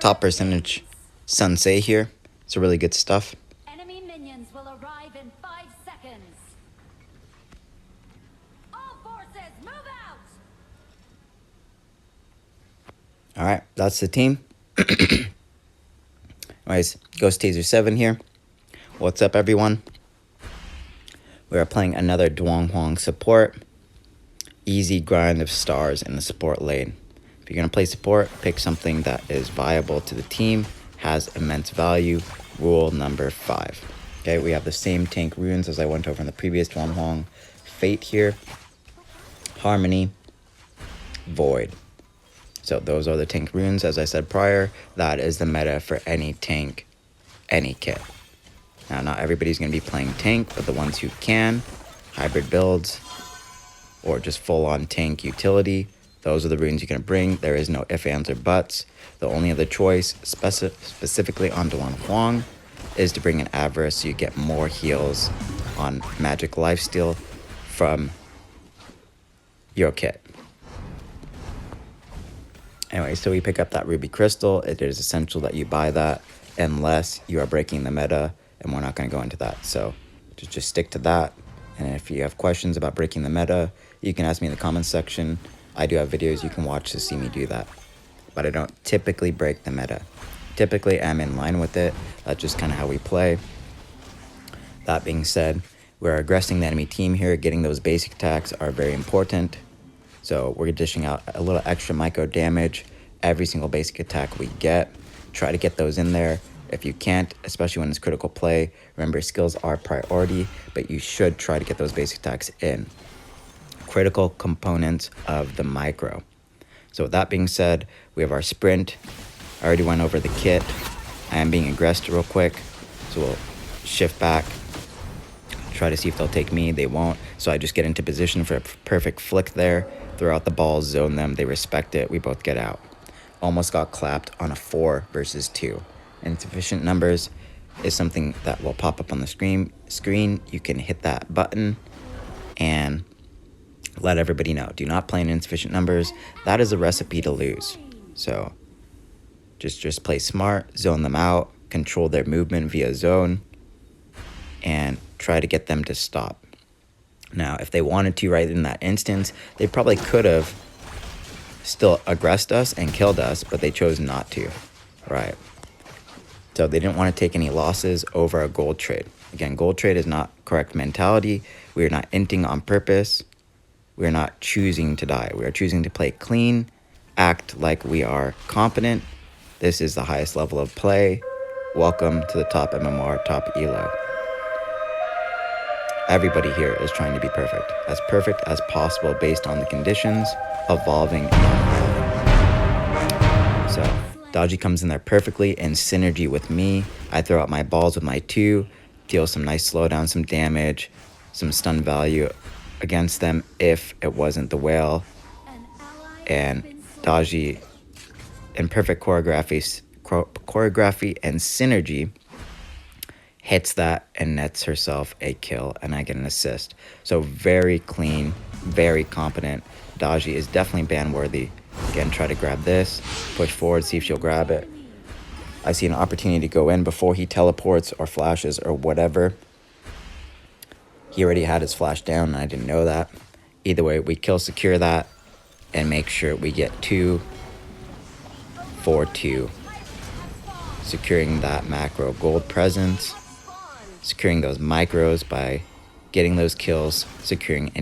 top percentage Sensei here. It's really good stuff. Enemy minions will arrive in 5 seconds. All forces, move out! Alright, that's the team. Anyways, Ghost Taser 7 here. What's up, everyone? We are playing another S-Donghuang support. Easy grind of stars in the support lane. If you're going to play support, pick something that is viable to the team, has immense value. Rule number 5. Okay, we have the same tank runes as I went over in the previous S-Donghuang. Fate here. Harmony. Void. So those are the tank runes, as I said prior. That is the meta for any tank, any kit. Now, not everybody's going to be playing tank, but the ones who can, hybrid builds, or just full-on tank utility, those are the runes you're going to bring. There is no ifs, ands, or buts. The only other choice, specifically on S-Donghuang, is to bring an Avarice so you get more heals on magic lifesteal from your kit. Anyway, so we pick up that ruby crystal. It is essential that you buy that unless you are breaking the meta, and we're not going to go into that. So just stick to that. And if you have questions about breaking the meta, you can ask me in the comments section. I do have videos you can watch to see me do that. But I don't typically break the meta. Typically, I'm in line with it. That's just kind of how we play. That being said, we're aggressing the enemy team here. Getting those basic attacks are very important. So we're dishing out a little extra micro damage every single basic attack we get. Try to get those in there. If you can't, especially when it's critical play, remember skills are priority, but you should try to get those basic attacks in. Critical components of the micro. So with that being said, we have our sprint. I already went over the kit. I am being aggressed real quick, so we'll shift back. Try to see if they'll take me. They won't, so I just get into position for a perfect flick there. Throw out the ball, zone them. They respect it. We both get out. Almost got clapped on a 4 versus 2. Insufficient numbers is something that will pop up on the screen. You can hit that button and let everybody know. Do not play in insufficient numbers. That is a recipe to lose. So just play smart, zone them out, control their movement via zone, and try to get them to stop. Now, if they wanted to right in that instance, they probably could have still aggressed us and killed us, but they chose not to, right? So they didn't want to take any losses over a gold trade. Again, gold trade is not correct mentality. We are not inting on purpose. We are not choosing to die. We are choosing to play clean, act like we are competent. This is the highest level of play. Welcome to the top MMR, top ELO. Everybody here is trying to be perfect as possible based on the conditions, evolving and non-evolving. So Dodgy comes in there perfectly in synergy with me. I throw out my balls with my 2, deal some nice slowdown, some damage, some stun value against them if it wasn't the whale. And Dodgy, in perfect choreography and synergy, hits that and nets herself a kill, and I get an assist. So very clean, very competent. Dodgy is definitely ban worthy. Again, try to grab this, push forward, see if she'll grab it. I see an opportunity to go in before he teleports or flashes or whatever. He already had his flash down, and I didn't know that. Either way, we kill secure that and make sure we get 2 for 2. Securing that macro gold presence. Securing those micros by getting those kills. Securing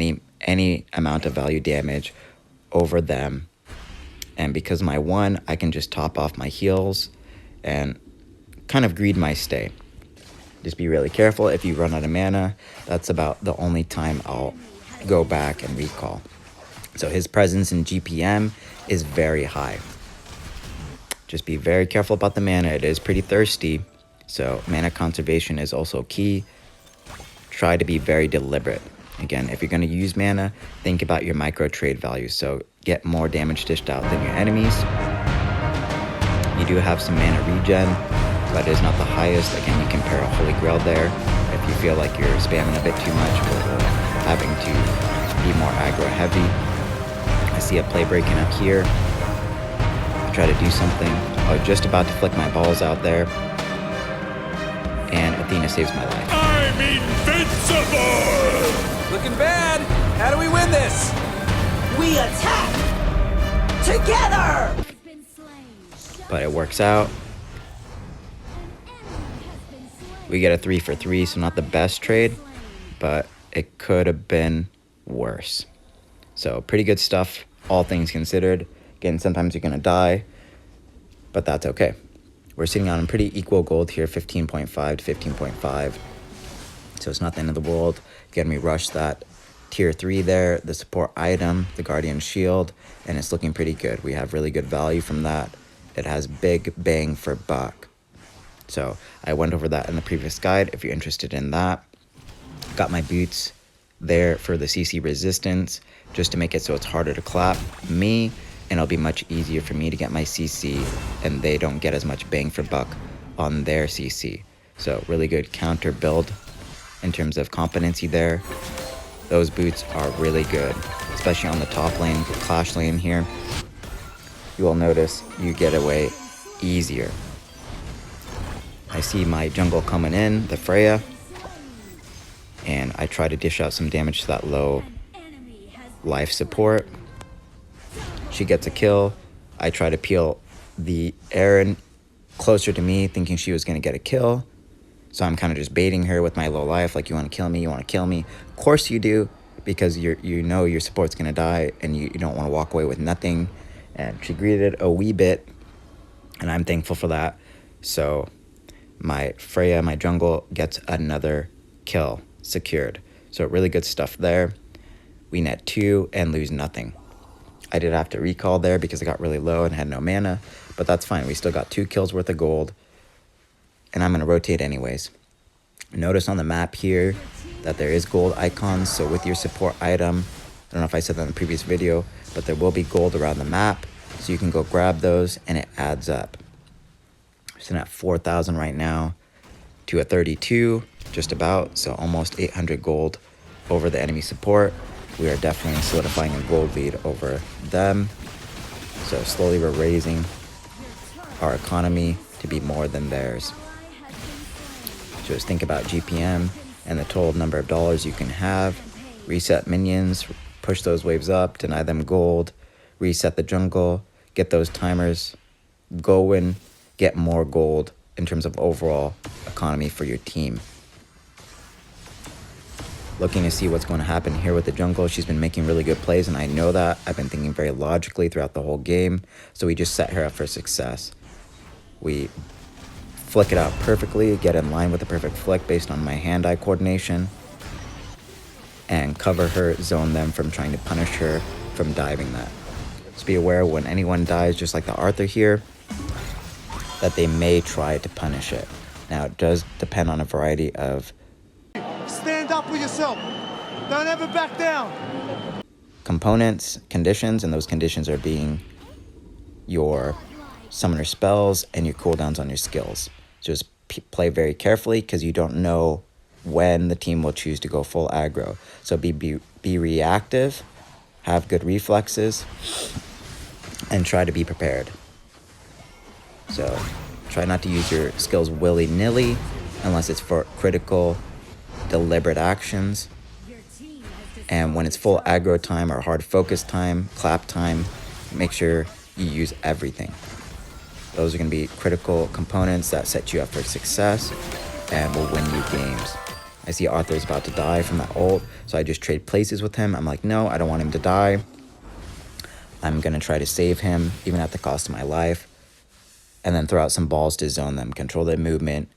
any amount of value damage over them. And because my 1, I can just top off my heals and kind of greed my stay. Just be really careful. If you run out of mana, that's about the only time I'll go back and recall. So his presence in GPM is very high. Just be very careful about the mana. It is pretty thirsty. So mana conservation is also key. Try to be very deliberate. Again, if you're going to use mana, think about your micro trade value. So get more damage dished out than your enemies. You do have some mana regen, but it is not the highest. Again, you can pair a Holy Grail there if you feel like you're spamming a bit too much or having to be more aggro heavy. I see a play breaking up here. try to do something. I was just about to flick my balls out there, and Athena saves my life. I'm invincible! Looking bad. How do we win this? We attack together! Has been slain. But it works out. An enemy has been slain. We get a 3 for 3, so not the best trade, but it could have been worse. So pretty good stuff, all things considered. Again, sometimes you're going to die, but that's okay. We're sitting on a pretty equal gold here, 15.5 to 15.5. So it's not the end of the world. Again, we rushed that tier 3 there, the support item, the Guardian Shield, and it's looking pretty good. We have really good value from that. It has big bang for buck. So I went over that in the previous guide if you're interested in that. Got my boots there for the CC resistance, just to make it so it's harder to clap me, and it'll be much easier for me to get my CC, and they don't get as much bang for buck on their CC. So really good counter build in terms of competency there. Those boots are really good, especially on the top lane, the clash lane here. You will notice you get away easier. I see my jungle coming in, the Freya, and I try to dish out some damage to that low Enemy has life support. She gets a kill. I try to peel the Aaron closer to me, thinking she was going to get a kill. So I'm kind of just baiting her with my low life, like, you want to kill me, you want to kill me. Of course you do, because you know your support's going to die, and you don't want to walk away with nothing. And she greeted a wee bit, and I'm thankful for that. So my Freya, my jungle, gets another kill secured. So really good stuff there. We net 2 and lose nothing. I did have to recall there because I got really low and had no mana, but that's fine. We still got 2 kills worth of gold, and I'm going to rotate anyways. Notice on the map here that there is gold icons, so with your support item, I don't know if I said that in the previous video, but there will be gold around the map, so you can go grab those, and it adds up. We're sitting at 4,000 right now to a 32, just about, so almost 800 gold over the enemy support. We are definitely solidifying a gold lead over them. So slowly we're raising our economy to be more than theirs. Just think about GPM and the total number of dollars you can have. Reset minions, push those waves up, deny them gold, reset the jungle, get those timers going, get more gold in terms of overall economy for your team. Looking to see what's going to happen here with the jungle. She's been making really good plays, and I know that. I've been thinking very logically throughout the whole game, so we just set her up for success. We flick it out perfectly, get in line with the perfect flick based on my hand-eye coordination, and cover her, zone them from trying to punish her from diving that. So be aware when anyone dies, just like the Arthur here, that they may try to punish it. Now, it does depend on a variety of Stand up for yourself. Don't ever back down. components, conditions, and those conditions are being your summoner spells and your cooldowns on your skills. Just play very carefully, because you don't know when the team will choose to go full aggro. So be reactive, have good reflexes, and try to be prepared. So try not to use your skills willy-nilly unless it's for critical, deliberate actions. And when it's full aggro time or hard focus time, clap time, make sure you use everything. Those are going to be critical components that set you up for success and will win you games. I see Arthur's about to die from that ult, so I just trade places with him. I'm like, no, I don't want him to die. I'm going to try to save him, even at the cost of my life. And then throw out some balls to zone them, control their movement,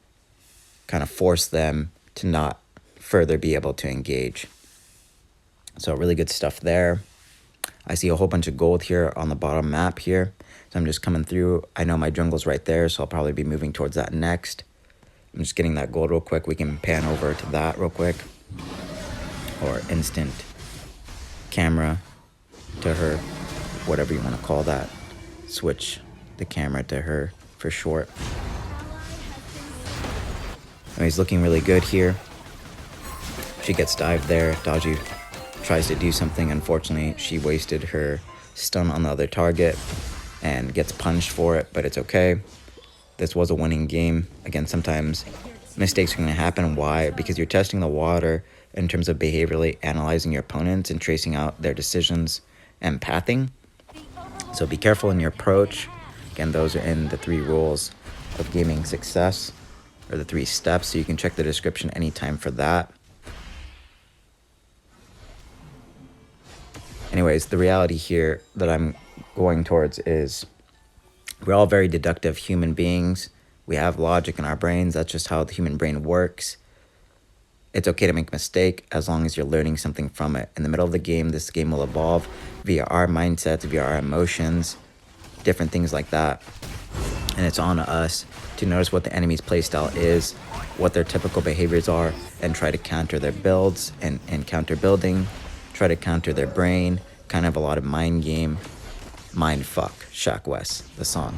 kind of force them to not further be able to engage. So really good stuff there. I see a whole bunch of gold here on the bottom map here. So I'm just coming through. I know my jungle's right there, so I'll probably be moving towards that next. I'm just getting that gold real quick. We can pan over to that real quick. Or instant camera to her, whatever you want to call that. Switch the camera to her for short. And he's looking really good here. She gets dived there. Dodgy tries to do something. Unfortunately, she wasted her stun on the other target. and gets punished for it, but it's okay. This was a winning game. Again, sometimes mistakes are going to happen. Why? Because you're testing the water in terms of behaviorally analyzing your opponents and tracing out their decisions and pathing. So be careful in your approach. Again, those are in the 3 rules of gaming success, or the 3 steps, so you can check the description anytime for that. Anyways, the reality here that I'm going towards is we're all very deductive human beings. We have logic in our brains. That's just how the human brain works. It's okay to make a mistake as long as you're learning something from it. In the middle of the game, this game will evolve via our mindsets, via our emotions, different things like that. And it's on us to notice what the enemy's playstyle is, what their typical behaviors are, and try to counter their builds and counter building, try to counter their brain, kind of a lot of mind game, mind fuck, Shaq West, the song.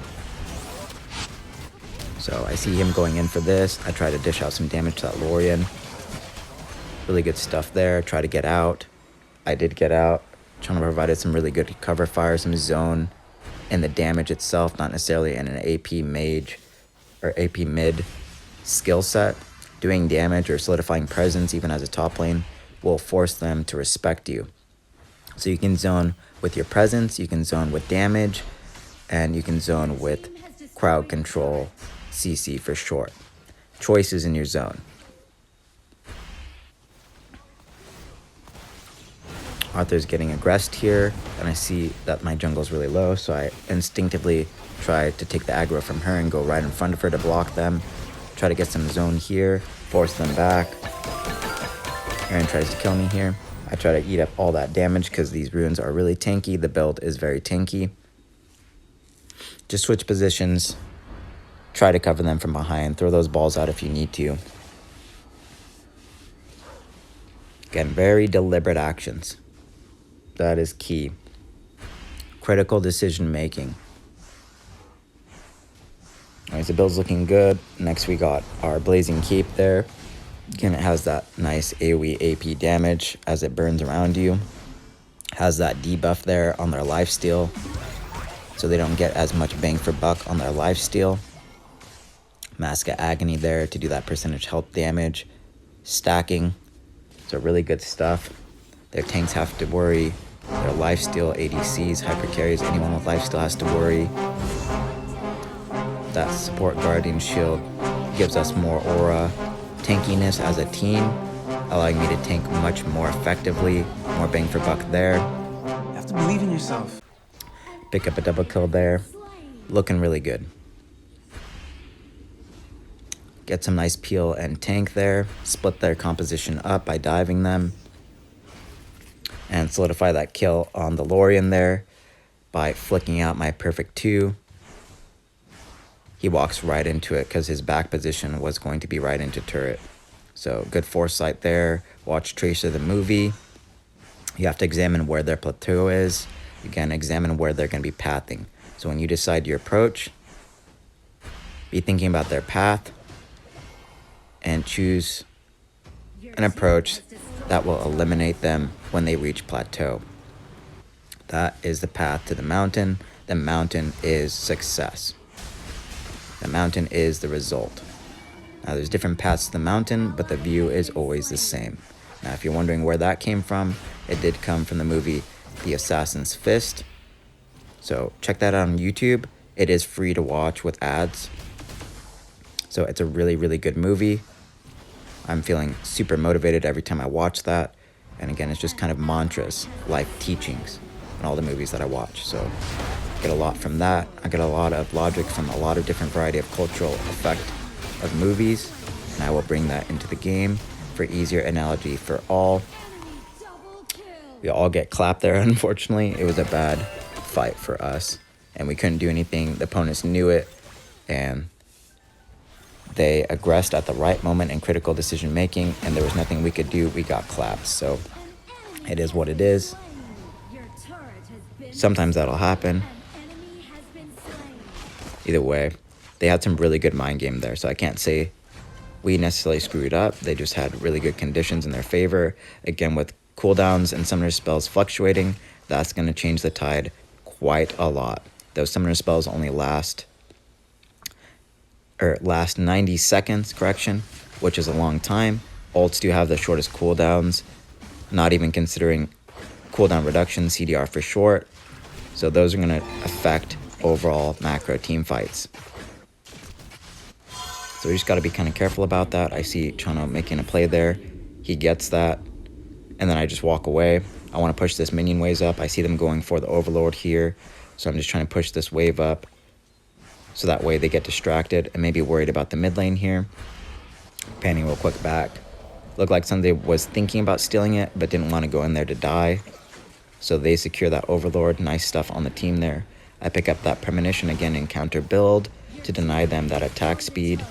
So I see him going in for this. I try to dish out some damage to that Lorien. Really good stuff there. Try to get out. I did get out. Chana provided some really good cover fire, some zone, and the damage itself, not necessarily in an AP mage or AP mid skill set. Doing damage or solidifying presence, even as a top lane, will force them to respect you. So you can zone with your presence, you can zone with damage, and you can zone with crowd control, CC for short. Choices in your zone. Arthur's getting aggressed here, and I see that my jungle's really low, so I instinctively try to take the aggro from her and go right in front of her to block them. Try to get some zone here, force them back. Aaron tries to kill me here. I try to eat up all that damage because these runes are really tanky. The build is very tanky. Just switch positions. Try to cover them from behind. Throw those balls out if you need to. Again, very deliberate actions. That is key. Critical decision making. Alright, the build's looking good. Next we got our Blazing Cape there. Again, it has that nice AoE AP damage as it burns around you. Has that debuff there on their lifesteal, so they don't get as much bang for buck on their lifesteal. Mask of Agony there to do that percentage health damage. Stacking. So really good stuff. Their tanks have to worry. Their lifesteal, ADCs, hyper carries, anyone with lifesteal has to worry. That support guardian shield gives us more aura. Tankiness as a team, allowing me to tank much more effectively. More bang for buck there. You have to believe in yourself. Pick up a double kill there. Looking really good. Get some nice peel and tank there. Split their composition up by diving them. And solidify that kill on the Lorien there by flicking out my perfect 2. He walks right into it because his back position was going to be right into turret. So good foresight there. Watch Tracer the movie. You have to examine where their plateau is. Again, examine where they're going to be pathing. So when you decide your approach, be thinking about their path and choose an approach that will eliminate them when they reach plateau. That is the path to the mountain. The mountain is success. The mountain is the result. Now there's different paths to the mountain, but the view is always the same. Now if you're wondering where that came from, it did come from the movie The Assassin's Fist. So check that out on YouTube. It is free to watch with ads. So it's a really, really good movie. I'm feeling super motivated every time I watch that. And again, it's just kind of mantras, life teachings in all the movies that I watch. So get a lot from that. I get a lot of logic from a lot of different variety of cultural effect of movies, and I will bring that into the game for easier analogy for all. We all get clapped there, unfortunately. It was a bad fight for us, and we couldn't do anything. The opponents knew it, and they aggressed at the right moment in critical decision making, and there was nothing we could do. We got clapped, so it is what it is. Sometimes that'll happen. Either way, they had some really good mind game there, so I can't say we necessarily screwed up. They just had really good conditions in their favor. Again, with cooldowns and summoner spells fluctuating, that's going to change the tide quite a lot. Those summoner spells only last 90 seconds, correction, which is a long time. Ults do have the shortest cooldowns, not even considering cooldown reduction, CDR for short. So those are going to affect overall macro team fights. So we just got to be kind of careful about that. I see Chano making a play there. He gets that. And then I just walk away. I want to push this minion waves up. I see them going for the Overlord here. So I'm just trying to push this wave up. So that way they get distracted and maybe worried about the mid lane here. Panning real quick back. Looked like Sunday was thinking about stealing it, but didn't want to go in there to die. So they secure that Overlord. Nice stuff on the team there. I pick up that Premonition again in counter build to deny them that attack speed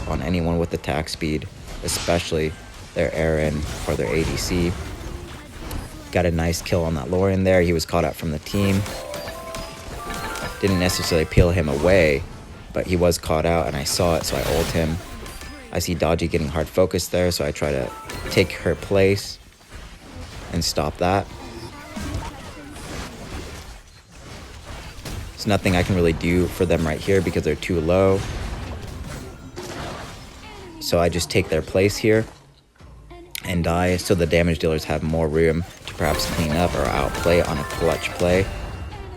on anyone with attack speed, especially their Aaron or their ADC. Got a nice kill on that Lauren there. He was caught out from the team. Didn't necessarily peel him away, but he was caught out and I saw it, so I ult him. I see Dodgy getting hard focused there, so I try to take her place and stop that. There's nothing I can really do for them right here because they're too low. So I just take their place here and die, so the damage dealers have more room to perhaps clean up or outplay on a clutch play.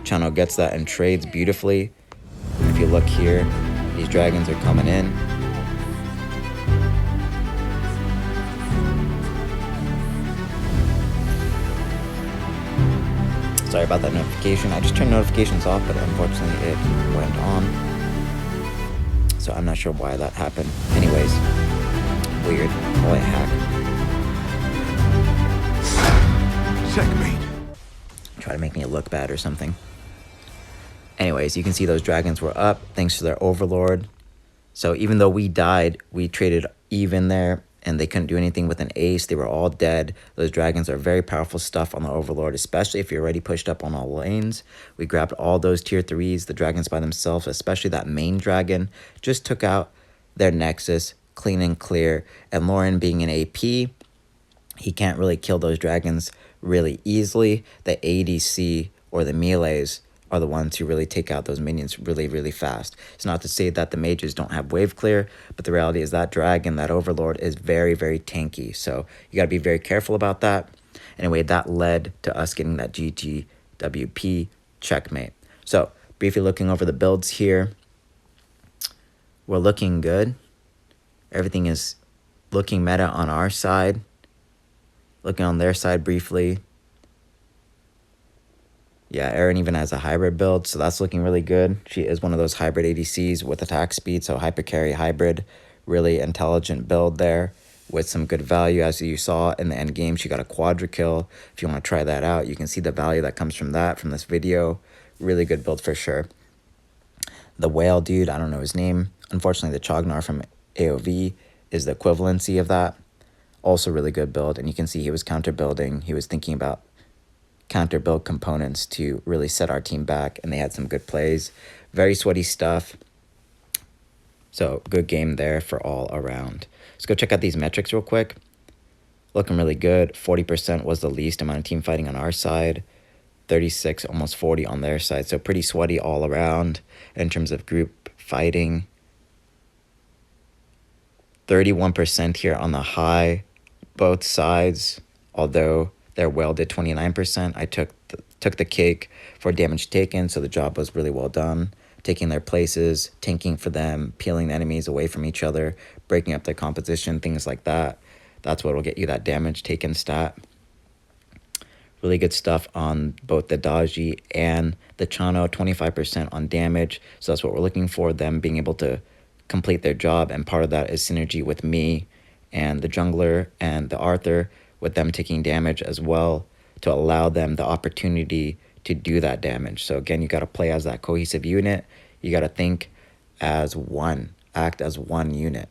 Chano gets that and trades beautifully. If you look here, these dragons are coming in. Sorry about that notification. I just turned notifications off, but unfortunately it went on. So I'm not sure why that happened. Anyways, weird. Probably a hack. Checkmate. Try to make me look bad or something. Anyways, you can see those dragons were up thanks to their Overlord. So even though we died, we traded even there, and they couldn't do anything with an ace. They were all dead. Those dragons are very powerful stuff on the Overlord, especially if you're already pushed up on all lanes. We grabbed all those tier 3s, the dragons by themselves, especially that main dragon, just took out their Nexus clean and clear. And Lauren being an AP, he can't really kill those dragons really easily. The ADC or the melees are the ones who really take out those minions really, really fast. It's not to say that the mages don't have wave clear, but the reality is that dragon, that Overlord, is very, very tanky. So you got to be very careful about that. Anyway, that led to us getting that GGWP checkmate. So briefly looking over the builds here, we're looking good. Everything is looking meta on our side. Looking on their side briefly. Yeah, Aaron even has a hybrid build, so that's looking really good. She is one of those hybrid ADCs with attack speed, so hyper carry hybrid. Really intelligent build there with some good value. As you saw in the end game, she got a quadra kill. If you want to try that out, you can see the value that comes from that, from this video. Really good build for sure. The whale dude, I don't know his name. Unfortunately, the Chognar from AOV is the equivalency of that. Also really good build, and you can see he was counter building. He was thinking about counter build components to really set our team back, and they had some good plays. Very sweaty stuff. So good game there for all around. Let's go check out these metrics real quick. Looking really good. 40% was the least amount of team fighting on our side. 36, almost 40 on their side. So pretty sweaty all around in terms of group fighting. 31% here on the high, both sides, although their whale did 29%. I took the cake for damage taken, so the job was really well done. Taking their places, tanking for them, peeling the enemies away from each other, breaking up their composition, things like that. That's what will get you that damage taken stat. Really good stuff on both the Daji and the Chano, 25% on damage. So that's what we're looking for, them being able to complete their job, and part of that is synergy with me and the jungler and the Arthur, with them taking damage as well, to allow them the opportunity to do that damage. So again, you got to play as that cohesive unit. You got to think as one, act as one unit.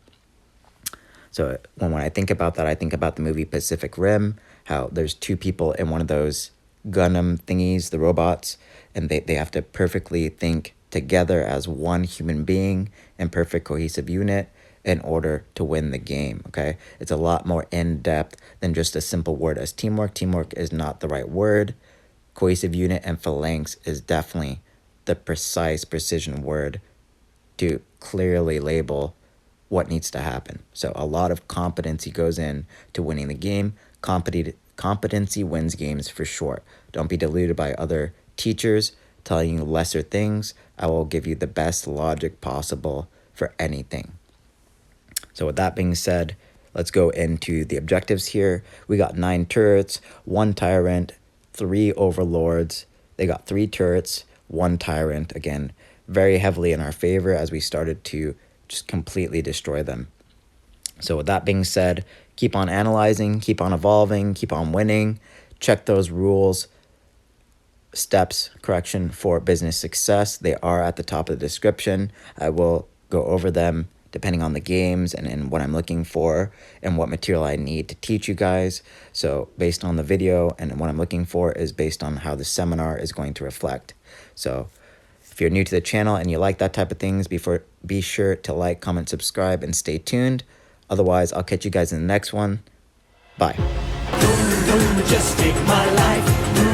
So when I think about that, I think about the movie Pacific Rim, how there's two people in one of those Gundam thingies, the robots, and they have to perfectly think together as one human being in perfect cohesive unit in order to win the game, okay? It's a lot more in-depth than just a simple word as teamwork. Teamwork is not the right word. Cohesive unit and phalanx is definitely the precise precision word to clearly label what needs to happen. So a lot of competency goes in to winning the game. Competency wins games for sure. Don't be deluded by other teachers telling you lesser things. I will give you the best logic possible for anything. So with that being said, let's go into the objectives here. We got 9 turrets, 1 Tyrant, 3 Overlords. They got 3 turrets, 1 Tyrant. Again, very heavily in our favor as we started to just completely destroy them. So with that being said, keep on analyzing, keep on evolving, keep on winning. Check those rules, steps, correction for business success. They are at the top of the description. I will go over them depending on the games and what I'm looking for and what material I need to teach you guys. So based on the video and what I'm looking for is based on how the seminar is going to reflect. So if you're new to the channel and you like that type of things, be sure to like, comment, subscribe, and stay tuned. Otherwise, I'll catch you guys in the next one. Bye. Just take my life.